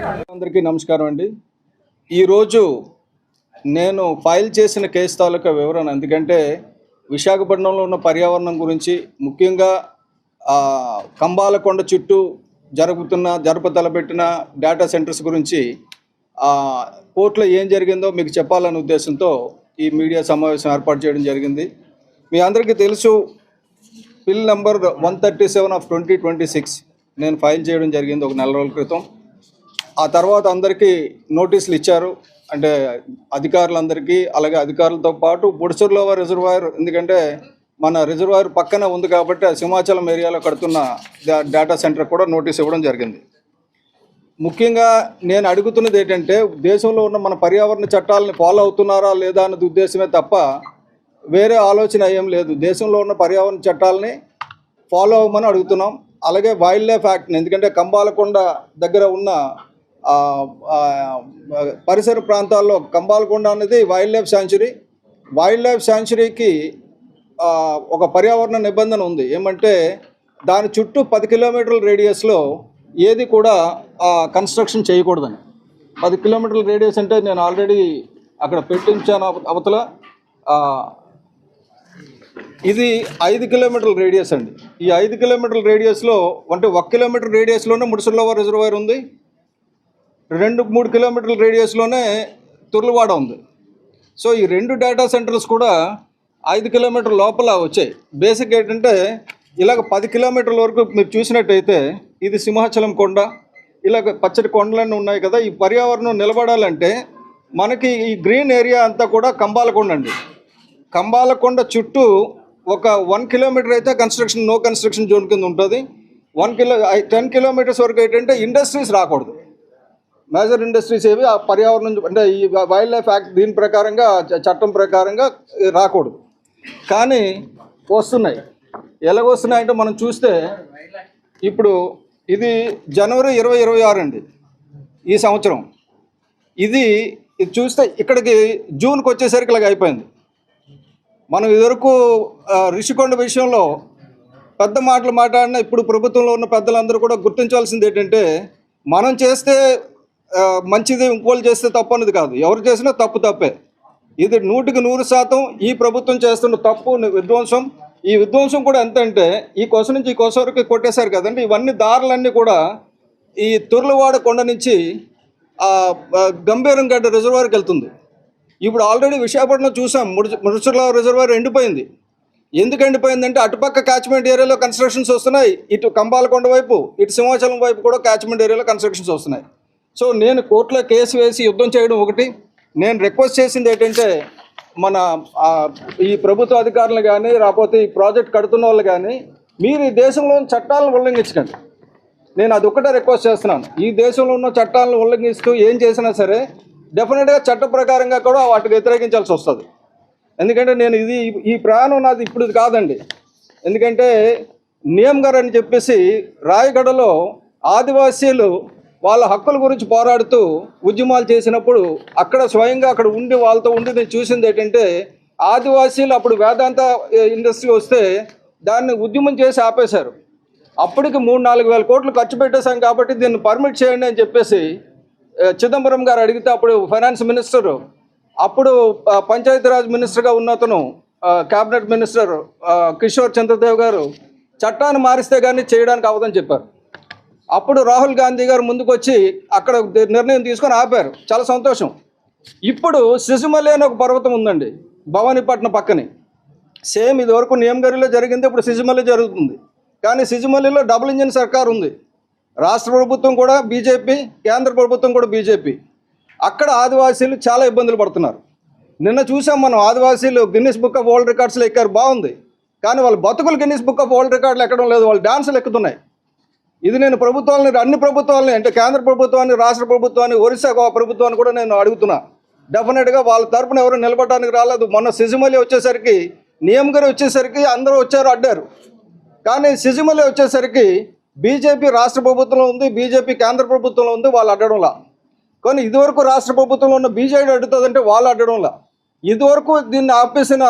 అందరికీ నమస్కారం అండి. ఈరోజు నేను ఫైల్ చేసిన కేసు తాలూకా వివరణ, ఎందుకంటే విశాఖపట్నంలో ఉన్న పర్యావరణం గురించి, ముఖ్యంగా కంబాలకొండ చుట్టూ జరపతలపెట్టిన డేటా సెంటర్స్ గురించి కోర్టులో ఏం జరిగిందో మీకు చెప్పాలనే ఉద్దేశంతో ఈ మీడియా సమావేశం ఏర్పాటు చేయడం జరిగింది. మీ అందరికీ తెలుసు, బిల్ నంబర్ 137 ఆఫ్ 2026 నేను ఫైల్ చేయడం జరిగింది ఒక నెల రోజుల క్రితం. ఆ తర్వాత అందరికీ నోటీసులు ఇచ్చారు, అంటే అధికారులందరికీ. అలాగే అధికారులతో పాటు బుడసర్లోవా రిజర్వాయర్, ఎందుకంటే మన రిజర్వాయర్ పక్కన ఉంది కాబట్టి సింహాచలం ఏరియాలో కడుతున్న డేటా సెంటర్ కూడా నోటీస్ ఇవ్వడం జరిగింది. ముఖ్యంగా నేను అడుగుతున్నది ఏంటంటే, దేశంలో ఉన్న మన పర్యావరణ చట్టాలని ఫాలో అవుతున్నారా లేదా అన్నది ఉద్దేశమే తప్ప వేరే ఆలోచన ఏం లేదు. దేశంలో ఉన్న పర్యావరణ చట్టాలని ఫాలో అవ్వమని అడుగుతున్నాం. అలాగే వైల్డ్ లైఫ్ యాక్ట్ని, ఎందుకంటే కంబాలకొండ దగ్గర ఉన్న పరిసర ప్రాంతాల్లో కంబాలకొండ అనేది wildlife sanctuary. Wildlife శాంచురీకి ఒక పర్యావరణ నిబంధన ఉంది. ఏమంటే దాని చుట్టూ 10 కిలోమీటర్ల రేడియస్లో ఏది కూడా కన్స్ట్రక్షన్ చేయకూడదని. 10 కిలోమీటర్ల రేడియస్ అంటే నేను ఆల్రెడీ అక్కడ పెట్టించాను అవతల. ఇది 5 కిలోమీటర్ల రేడియస్ అండి. ఈ 5 కిలోమీటర్ల రేడియస్లో, అంటే 1 కిలోమీటర్ రేడియస్లోనే ముడిసర్లోవా రిజర్వాయర్ ఉంది, 2-3 కిలోమీటర్ల రేడియస్లోనే తుర్లవాడ ఉంది. సో ఈ 2 డేటా సెంటర్స్ కూడా 5 కిలోమీటర్ల లోపల వచ్చాయి. బేసిక్ ఏంటంటే, ఇలాగ 10 కిలోమీటర్ల వరకు మీరు చూసినట్టయితే ఇది సింహాచలం కొండ, ఇలాగ పచ్చడి కొండలన్నీ ఉన్నాయి కదా. ఈ పర్యావరణం నిలబడాలంటే మనకి ఈ గ్రీన్ ఏరియా అంతా కూడా కంబాలకొండ అండి. కంబాలకొండ చుట్టూ ఒక 1 కిలోమీటర్ అయితే నో కన్స్ట్రక్షన్ జోన్ కింద ఉంటుంది. 10 కిలోమీటర్స్ వరకు ఏంటంటే ఇండస్ట్రీస్ రాకూడదు. మేజర్ ఇండస్ట్రీస్ ఏవి ఆ పర్యావరణం, అంటే ఈ వైల్డ్ లైఫ్ యాక్ట్ దీని ప్రకారంగా, చట్టం ప్రకారంగా రాకూడదు. కానీ వస్తున్నాయి. ఎలాగొస్తున్నాయంటే మనం చూస్తే, ఇప్పుడు ఇది జనవరి 2026 అండి ఈ సంవత్సరం. ఇది చూస్తే ఇక్కడికి జూన్కి వచ్చేసరికి ఇలాగ అయిపోయింది. మనం ఇదివరకు రిషికొండ విషయంలో పెద్ద మాటలు మాట్లాడినా ఇప్పుడు ప్రభుత్వంలో ఉన్న పెద్దలందరూ కూడా గుర్తించాల్సింది ఏంటంటే, మనం చేస్తే మంచిది, ఇంకోళ్ళు చేస్తే తప్పు అన్నది కాదు. ఎవరు చేసినా తప్పే. ఇది 100% ఈ ప్రభుత్వం చేస్తున్న తప్పు, విధ్వంసం. ఈ విధ్వంసం కూడా ఎంత అంటే, ఈ కొస నుంచి ఈ కొస వరకు కొట్టేశారు కదండి. ఇవన్నీ దారులన్నీ కూడా ఈ తుర్లవాడ కొండ నుంచి గంభీరంగడ్డ రిజర్వాయర్కి వెళ్తుంది. ఇప్పుడు ఆల్రెడీ విశాఖపట్నం చూసాం, ముడిసర్లోవా రిజర్వాయర్ ఎండిపోయింది. ఎందుకు ఎండిపోయిందంటే, అటుపక్క క్యాచ్మెంట్ ఏరియాలో కన్స్ట్రక్షన్స్ వస్తున్నాయి, ఇటు కంబాలకొండ వైపు, ఇటు సింహాచలం వైపు కూడా క్యాచ్మెంట్ ఏరియాలో కన్స్ట్రక్షన్స్ వస్తున్నాయి. సో నేను కోర్టులో కేసు వేసి యుద్ధం చేయడం ఒకటి. నేను రిక్వెస్ట్ చేసింది ఏంటంటే, మన ఈ ప్రభుత్వ అధికారులు కానీ, రాకపోతే ఈ ప్రాజెక్ట్ కడుతున్న వాళ్ళు కానీ, మీరు ఈ దేశంలోని చట్టాలను ఉల్లంఘించకండి. నేను అది ఒక్కటే రిక్వెస్ట్ చేస్తున్నాను. ఈ దేశంలో ఉన్న చట్టాలను ఉల్లంఘిస్తూ ఏం చేసినా సరే డెఫినెట్గా చట్ట ప్రకారంగా కూడా వాటికి వ్యతిరేకించాల్సి వస్తుంది. ఎందుకంటే నేను ఈ ప్రయాణం నాది ఇప్పుడు కాదండి. ఎందుకంటే నియమ్ గారు అని చెప్పేసి రాయగడలో ఆదివాసీలు వాళ్ళ హక్కుల గురించి పోరాడుతూ ఉద్యమాలు చేసినప్పుడు అక్కడ స్వయంగా అక్కడ ఉండి వాళ్ళతో ఉండి నేను చూసింది ఏంటంటే, ఆదివాసీలు అప్పుడు వేదాంత ఇండస్ట్రీ వస్తే దాన్ని ఉద్యమం చేసి ఆపేశారు. అప్పటికి 3-4 వేల కోట్లు ఖర్చు పెట్టేశాం కాబట్టి దీన్ని పర్మిట్ చేయండి అని చెప్పేసి చిదంబరం గారు అడిగితే, అప్పుడు ఫైనాన్స్ మినిస్టర్, అప్పుడు పంచాయతీరాజ్ మినిస్టర్గా ఉన్న అతను, క్యాబినెట్ మినిస్టర్ కిషోర్ చంద్రదేవ్ గారు చట్టాన్ని మారిస్తే కానీ చేయడానికి అవ్వదని చెప్పారు. అప్పుడు రాహుల్ గాంధీ గారు ముందుకు వచ్చి అక్కడ నిర్ణయం తీసుకొని ఆపారు. చాలా సంతోషం. ఇప్పుడు సిజుమలి అనే ఒక పర్వతం ఉందండి భవానీపట్నం పక్కనే. సేమ్ ఇది వరకు నియమగిరిలో జరిగింది, ఇప్పుడు సిజుమలి జరుగుతుంది. కానీ సిజుమలిలో డబుల్ ఇంజిన్ సర్కార్ ఉంది. రాష్ట్ర ప్రభుత్వం కూడా బీజేపీ, కేంద్ర ప్రభుత్వం కూడా బీజేపీ. అక్కడ ఆదివాసీలు చాలా ఇబ్బందులు పడుతున్నారు. నిన్న చూసాం మనం, ఆదివాసీలు గిన్నిస్ బుక్ ఆఫ్ వరల్డ్ రికార్డ్స్లో ఎక్కారు, బాగుంది. కానీ వాళ్ళ బతుకులు గిన్నిస్ బుక్ ఆఫ్ వరల్డ్ రికార్డులు ఎక్కడం లేదు, వాళ్ళు డాన్సులు ఎక్కుతున్నాయి. ఇది నేను అన్ని ప్రభుత్వాలని, అంటే కేంద్ర ప్రభుత్వాన్ని, రాష్ట్ర ప్రభుత్వాన్ని, ఒరిస్సా ప్రభుత్వాన్ని కూడా నేను అడుగుతున్నా. డెఫినెట్గా వాళ్ళ తరపున ఎవరు నిలబడడానికి రాలేదు. మొన్న సిజుమలి వచ్చేసరికి, నియమగిరి వచ్చేసరికి అందరూ వచ్చారు, అడ్డారు. కానీ సిజుమలి వచ్చేసరికి బీజేపీ రాష్ట్ర ప్రభుత్వంలో ఉంది, బీజేపీ కేంద్ర ప్రభుత్వంలో ఉంది, వాళ్ళు అడ్డడంలా. కానీ ఇదివరకు రాష్ట్ర ప్రభుత్వంలో ఉన్న బీజేపీ అడ్డుతుందంటే వాళ్ళు అడ్డడంలా. ఇదివరకు దీన్ని ఆపేసిన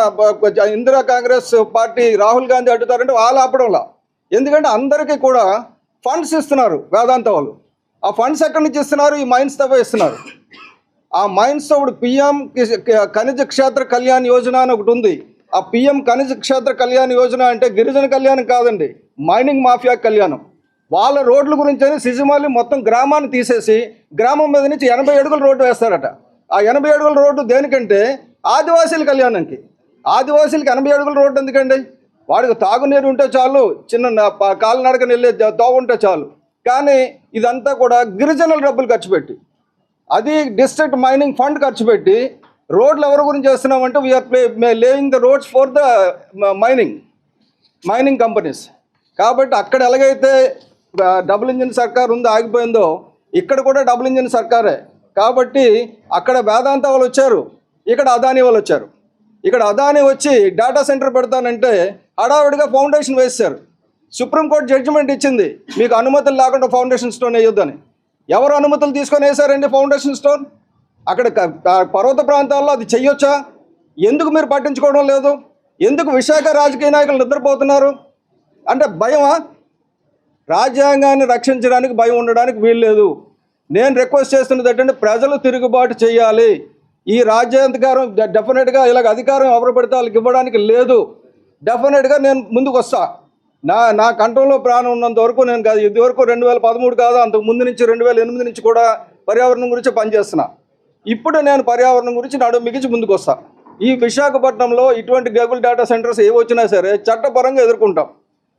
ఇందిరా కాంగ్రెస్ పార్టీ రాహుల్ గాంధీ అడ్డుతారంటే వాళ్ళు ఆపడంలా. ఎందుకంటే అందరికీ కూడా ఫండ్స్ ఇస్తున్నారు వేదాంత వాళ్ళు. ఆ ఫండ్స్ ఎక్కడి నుంచి ఇస్తున్నారు? ఈ మైన్స్ తవ్వే ఇస్తున్నారు. ఆ మైన్స్ ఇప్పుడు పిఎం ఖనిజ క్షేత్ర కళ్యాణ్ యోజన అని ఒకటి ఉంది. ఆ పిఎం ఖనిజ క్షేత్ర కళ్యాణ్ యోజన అంటే గిరిజన కళ్యాణం కాదండి, మైనింగ్ మాఫియా కళ్యాణం. వాళ్ళ రోడ్ల గురించి సిజిమాలి మొత్తం గ్రామాన్ని తీసేసి గ్రామం మీద నుంచి 80 అడుగుల రోడ్డు వేస్తారట. ఆ 80 అడుగుల రోడ్డు దేనికంటే ఆదివాసీల కళ్యాణానికి. ఆదివాసీలకి 80 అడుగుల రోడ్డు ఎందుకండి? వాడికి తాగునీరు ఉంటే చాలు, చిన్న కాలినడకని వెళ్ళే తోవ ఉంటే చాలు. కానీ ఇదంతా కూడా గిరిజనుల డబ్బులు ఖర్చు పెట్టి, అది డిస్ట్రిక్ట్ మైనింగ్ ఫండ్ ఖర్చు పెట్టి రోడ్లు ఎవరి గురించి చేస్తున్నామంటే we're laying the roads for the mining companies. కాబట్టి అక్కడ ఎలాగైతే డబుల్ ఇంజిన్ సర్కార్ ఉందో ఆగిపోయిందో, ఇక్కడ కూడా డబుల్ ఇంజిన్ సర్కారే. కాబట్టి అక్కడ వేదాంత వాళ్ళు వచ్చారు, ఇక్కడ అదానీ వాళ్ళు వచ్చారు. ఇక్కడ అదానీ వచ్చి డేటా సెంటర్ పెడతానంటే హడావిడిగా ఫౌండేషన్ వేశారు. సుప్రీంకోర్టు జడ్జిమెంట్ ఇచ్చింది, మీకు అనుమతులు లేకుండా ఫౌండేషన్ స్టోన్ వేయొద్దని. ఎవరు అనుమతులు తీసుకొని వేశారండి ఫౌండేషన్ స్టోన్? అక్కడ పర్వత ప్రాంతాల్లో అది చెయ్యొచ్చా? ఎందుకు మీరు పట్టించుకోవడం లేదు? ఎందుకు విశాఖ రాజకీయ నాయకులు నిద్రపోతున్నారు? అంటే భయమా? రాజ్యాంగాన్ని రక్షించడానికి భయం ఉండడానికి వీల్లేదు. నేను రిక్వెస్ట్ చేస్తున్నది ఏంటంటే ప్రజలు తిరుగుబాటు చేయాలి. ఈ రాజ్యాంగాధికారం డెఫినెట్గా ఇలాగ అధికారం ఎవరు పడితే వాళ్ళకి ఇవ్వడానికి లేదు. డెఫినెట్గా నేను ముందుకు వస్తా. నా కంట్రోల్లో ప్రాణం ఉన్నంత వరకు నేను కాదు, ఇది వరకు 2013 కాదు, అంతకు ముందు నుంచి 2008 నుంచి కూడా పర్యావరణం గురించి పనిచేస్తున్నా. ఇప్పుడు నేను పర్యావరణం గురించి నడుము బిగించి ముందుకు వస్తా. ఈ విశాఖపట్నంలో ఇటువంటి గూగుల్ డేటా సెంటర్స్ ఏ వచ్చినా సరే చట్టపరంగా ఎదుర్కొంటాం.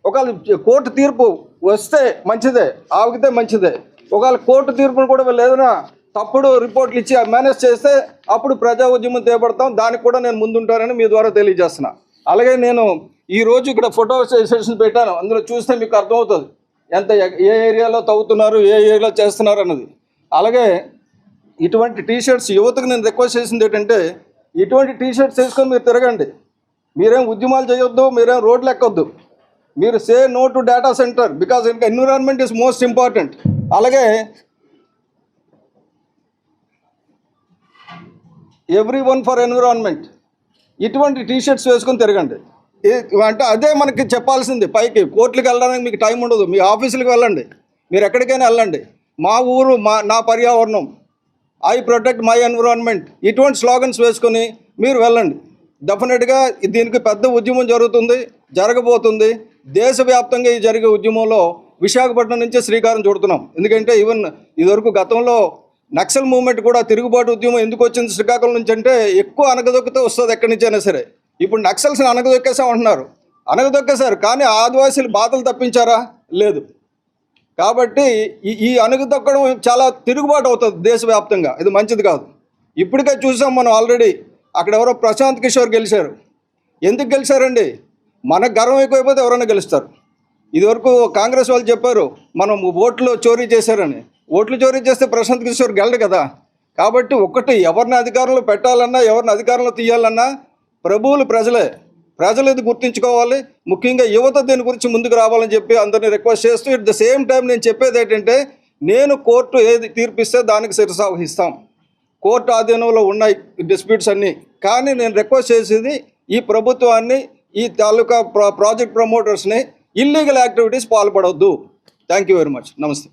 ఒకవేళ కోర్టు తీర్పు వస్తే మంచిదే, ఆగితే మంచిదే. ఒకవేళ కోర్టు తీర్పును కూడా వీళ్ళు ఏదైనా తప్పుడు రిపోర్ట్లు ఇచ్చి మేనేజ్ చేస్తే అప్పుడు ప్రజా ఉద్యమం చేపడతాం. దానికి కూడా నేను ముందుంటానని మీ ద్వారా తెలియజేస్తున్నా. అలాగే నేను ఈరోజు ఇక్కడ ఫోటో సెషన్ పెట్టాను, అందులో చూస్తే మీకు అర్థమవుతుంది ఎంత ఏ ఏరియాలో తవ్వుతున్నారు, ఏ ఏరియాలో చేస్తున్నారు అన్నది. అలాగే ఇటువంటి టీషర్ట్స్ యువతకు నేను రిక్వెస్ట్ చేసింది ఏంటంటే, ఇటువంటి టీషర్ట్స్ వేసుకొని మీరు తిరగండి. మీరేం ఉద్యమాలు చేయొద్దు, మీరేం రోడ్లు ఎక్కొద్దు. మీరు say no to data centre because environment is most important. అలాగే ఎవ్రీ వన్ ఫర్ ఎన్విరాన్మెంట్, ఇటువంటి టీషర్ట్స్ వేసుకొని తిరగండి. అంటే అదే మనకి చెప్పాల్సింది. పైకి కోర్టులకు వెళ్ళడానికి మీకు టైం ఉండదు, మీ ఆఫీసులకు వెళ్ళండి, మీరు ఎక్కడికైనా వెళ్ళండి. మా ఊరు నా పర్యావరణం, ఐ ప్రొటెక్ట్ మై ఎన్విరాన్మెంట్, ఇటువంటి స్లోగన్స్ వేసుకొని మీరు వెళ్ళండి. డెఫినెట్గా దీనికి పెద్ద ఉద్యమం జరగబోతుంది. దేశవ్యాప్తంగా ఈ జరిగే ఉద్యమంలో విశాఖపట్నం నుంచే శ్రీకారం చుడుతున్నాం. ఎందుకంటే ఈవెన్ ఇదివరకు గతంలో నక్సల్ మూవ్మెంట్ కూడా తిరుగుబాటు ఉద్యమం ఎందుకు వచ్చింది శ్రీకాకుళం నుంచి అంటే, ఎక్కువ అనగదొక్కితే వస్తుంది ఎక్కడి నుంచి అయినా సరే. ఇప్పుడు నక్సల్స్ని అనగదొక్కేసామంటున్నారు, అనగదొక్కేశారు, కానీ ఆదివాసీలు బాధలు తప్పించారా? లేదు. కాబట్టి ఈ అణగదొక్కడం చాలా తిరుగుబాటు అవుతుంది దేశవ్యాప్తంగా, ఇది మంచిది కాదు. ఇప్పటికే చూసాం మనం ఆల్రెడీ, అక్కడ ఎవరో ప్రశాంత్ కిషోర్ గెలిచారు. ఎందుకు గెలిచారండి? మనకు గర్వం ఎక్కువైపోతే ఎవరైనా గెలుస్తారు. ఇదివరకు కాంగ్రెస్ వాళ్ళు చెప్పారు మనం ఓట్లు చోరీ చేశారని. ఓట్లు చోరీ చేస్తే ప్రశాంత్ కిషోర్ గెలడు కదా. కాబట్టి ఒకటి, ఎవరిని అధికారంలో పెట్టాలన్నా ఎవరిని అధికారంలో తీయాలన్నా ప్రభువులు ప్రజలు ఇది గుర్తుంచుకోవాలి. ముఖ్యంగా యువత దీని గురించి ముందుకు రావాలని చెప్పి అందరినీ రిక్వెస్ట్ చేస్తూ, ఎట్ ద సేమ్ టైం నేను చెప్పేది ఏంటంటే, నేను కోర్టు ఏది తీర్పిస్తే దానికి శిరసావహిస్తాం. కోర్టు ఆధీనంలో ఉన్నాయి డిస్ప్యూట్స్ అన్నీ. కానీ నేను రిక్వెస్ట్ చేసేది ఈ ప్రభుత్వాన్ని, ఈ తాలూకా ప్రాజెక్ట్ ప్రమోటర్స్ని ఇల్లీగల్ యాక్టివిటీస్ పాల్పడవద్దు. Thank you very much. నమస్తే.